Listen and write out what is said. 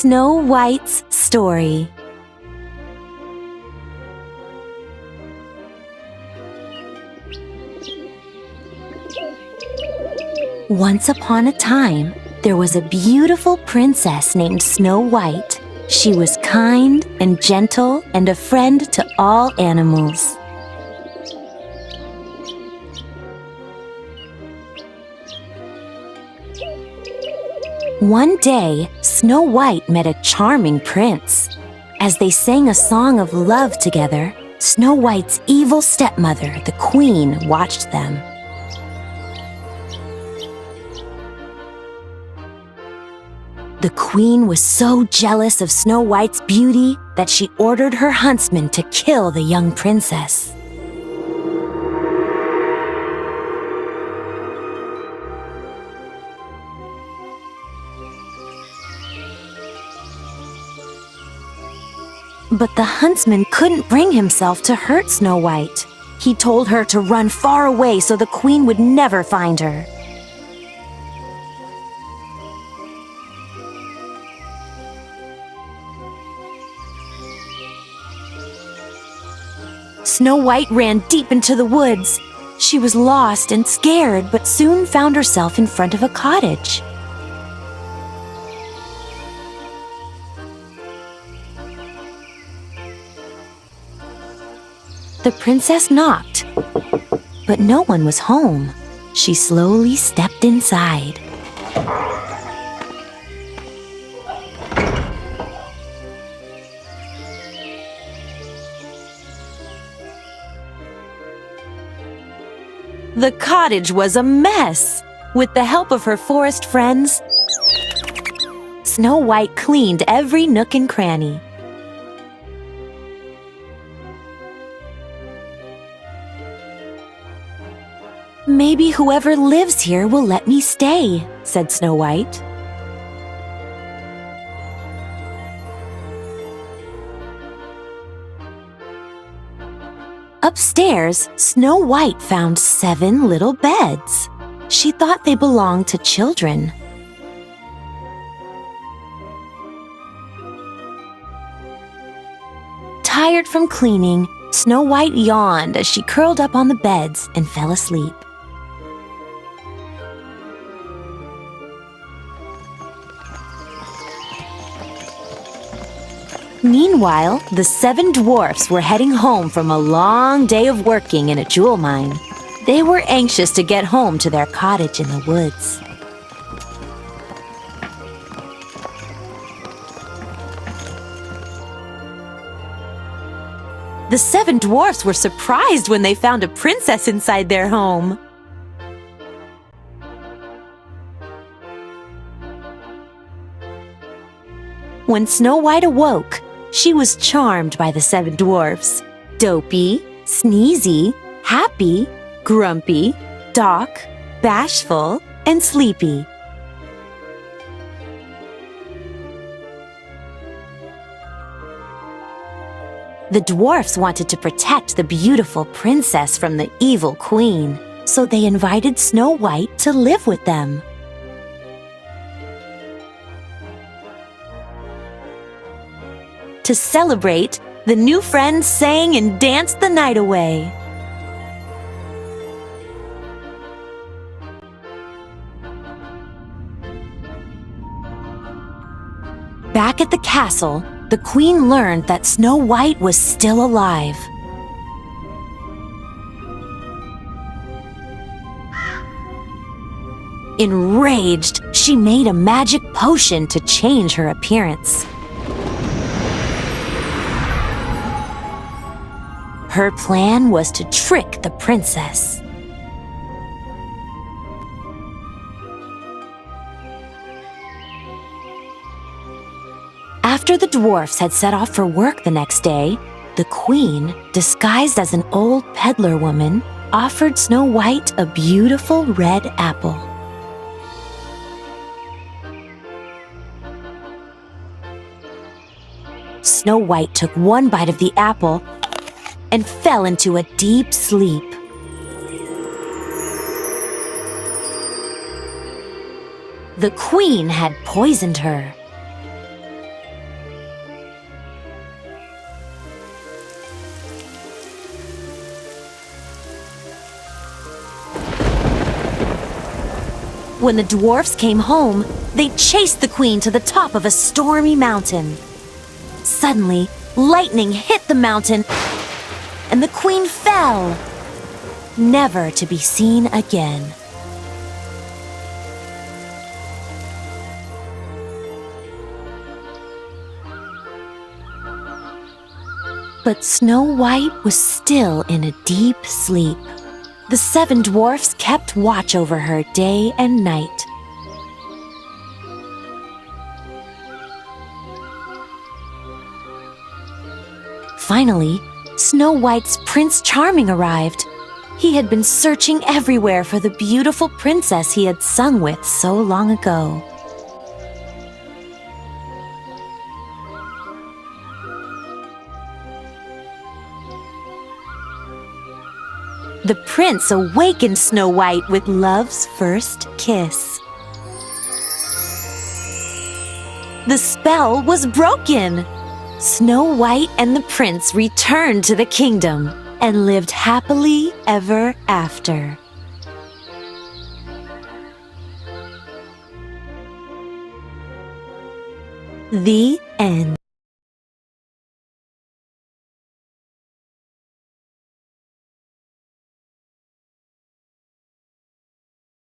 Snow White's Story. Once upon a time, there was a beautiful princess named Snow White. She was kind and gentle and a friend to all animals. One day, Snow White met a charming prince. As they sang a song of love together, Snow White's evil stepmother, the queen, watched them. The queen was so jealous of Snow White's beauty that she ordered her huntsman to kill the young princess. But the huntsman couldn't bring himself to hurt Snow White. He told her to run far away so the queen would never find her. Snow White ran deep into the woods. She was lost and scared, but soon found herself in front of a cottage. The princess knocked, but no one was home. She slowly stepped inside. The cottage was a mess. With the help of her forest friends, Snow White cleaned every nook and cranny. "Maybe whoever lives here will let me stay," said Snow White. Upstairs, Snow White found 7 little beds. She thought they belonged to children. Tired from cleaning, Snow White yawned as she curled up on the beds and fell asleep. Meanwhile, the 7 dwarfs were heading home from a long day of working in a jewel mine. They were anxious to get home to their cottage in the woods. The 7 dwarfs were surprised when they found a princess inside their home. When Snow White awoke, she was charmed by the 7 dwarfs: Dopey, Sneezy, Happy, Grumpy, Doc, Bashful, and Sleepy. The dwarfs wanted to protect the beautiful princess from the evil queen, so they invited Snow White to live with them. To celebrate, the new friends sang and danced the night away. Back at the castle, the queen learned that Snow White was still alive. Enraged, she made a magic potion to change her appearance. Her plan was to trick the princess. After the dwarfs had set off for work the next day, the queen, disguised as an old peddler woman, offered Snow White a beautiful red apple. Snow White took one bite of the apple and fell into a deep sleep. The queen had poisoned her. When the dwarfs came home, they chased the queen to the top of a stormy mountain. Suddenly, lightning hit the mountain, and the queen fell, never to be seen again. But Snow White was still in a deep sleep. The 7 dwarfs kept watch over her day and night. Finally, Snow White's Prince Charming arrived. He had been searching everywhere for the beautiful princess he had sung with so long ago. The prince awakened Snow White with love's first kiss. The spell was broken. Snow White and the prince returned to the kingdom and lived happily ever after. The end.